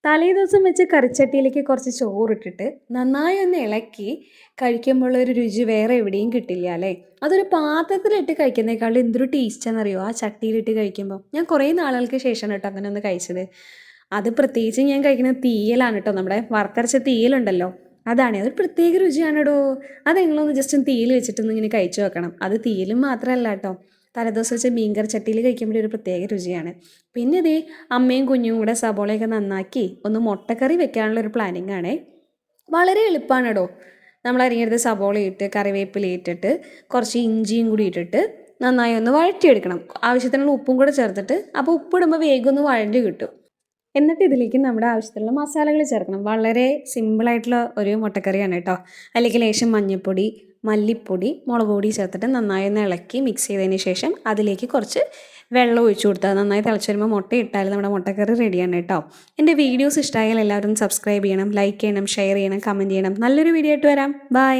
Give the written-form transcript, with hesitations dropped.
തലേദിവസം വെച്ച് കറിച്ചട്ടിയിലേക്ക് കുറച്ച് ചോറിട്ടിട്ട് നന്നായി ഒന്ന് ഇളക്കി കഴിക്കുമ്പോൾ ഒരു രുചി വേറെ എവിടെയും കിട്ടില്ല അല്ലേ. അതൊരു പാത്രത്തിലിട്ട് കഴിക്കുന്നേക്കാളും എന്തൊരു ടേസ്റ്റാണെന്നറിയോ ആ ചട്ടിയിലിട്ട് കഴിക്കുമ്പോൾ. ഞാൻ കുറേ നാളുകൾക്ക് ശേഷമാണ് കേട്ടോ അങ്ങനെ ഒന്ന് കഴിച്ചത്. അത് പ്രത്യേകിച്ച് ഞാൻ കഴിക്കുന്നത് തീയലാണ് കേട്ടോ, നമ്മുടെ വറുത്തരച്ച തീയലുണ്ടല്ലോ അതാണ്. അതൊരു പ്രത്യേക രുചിയാണെടോ. അത് നിങ്ങളൊന്ന് ജസ്റ്റ് ഒന്ന് തീയിൽ വെച്ചിട്ടൊന്ന് ഇങ്ങനെ കഴിച്ചു വെക്കണം. അത് തീയിലും മാത്രമല്ല കേട്ടോ, തലേദിവസം വെച്ച് മീൻകറി ചട്ടിയിൽ കഴിക്കുമ്പോൾ ഒരു പ്രത്യേക രുചിയാണ്. പിന്നെ ഇതേ അമ്മയും കുഞ്ഞും കൂടെ സബോളയൊക്കെ നന്നാക്കി ഒന്ന് മുട്ടക്കറി വെക്കാനുള്ള ഒരു പ്ലാനിങ് ആണേ. വളരെ എളുപ്പമാണെടോ. നമ്മൾ അരിഞ്ഞെടുത്ത് സബോള ഇട്ട് കറിവേപ്പില ഇട്ടിട്ട് കുറച്ച് ഇഞ്ചിയും കൂടി ഇട്ടിട്ട് നന്നായി ഒന്ന് വഴറ്റിയെടുക്കണം. ആവശ്യത്തിനുള്ള ഉപ്പും കൂടെ ചേർത്തിട്ട്, അപ്പോൾ ഉപ്പിടുമ്പോൾ വേഗം ഒന്ന് വഴഞ്ഞ് കിട്ടും. എന്നിട്ട് ഇതിലേക്ക് നമ്മുടെ ആവശ്യത്തിനുള്ള മസാലകൾ ചേർക്കണം. വളരെ സിമ്പിളായിട്ടുള്ള ഒരു മുട്ടക്കറിയാണ് കേട്ടോ. അതിലേക്ക് ലേശം മഞ്ഞൾപ്പൊടി, മല്ലിപ്പൊടി, മുളക് പൊടി ചേർത്തിട്ട് നന്നായി ഒന്ന് ഇളക്കി മിക്സ് ചെയ്തതിന് ശേഷം അതിലേക്ക് കുറച്ച് വെള്ളം ഒഴിച്ചു കൊടുത്താൽ നന്നായി തിളച്ച് വരുമ്പോൾ മുട്ട ഇട്ടാൽ നമ്മുടെ മുട്ടക്കറി റെഡിയാണ് കേട്ടോ. എൻ്റെ വീഡിയോസ് ഇഷ്ടമായാൽ എല്ലാവരും സബ്സ്ക്രൈബ് ചെയ്യണം, ലൈക്ക് ചെയ്യണം, ഷെയർ ചെയ്യണം, കമൻറ്റ് ചെയ്യണം. നല്ലൊരു വീഡിയോ ആയിട്ട് വരാം. ബൈ.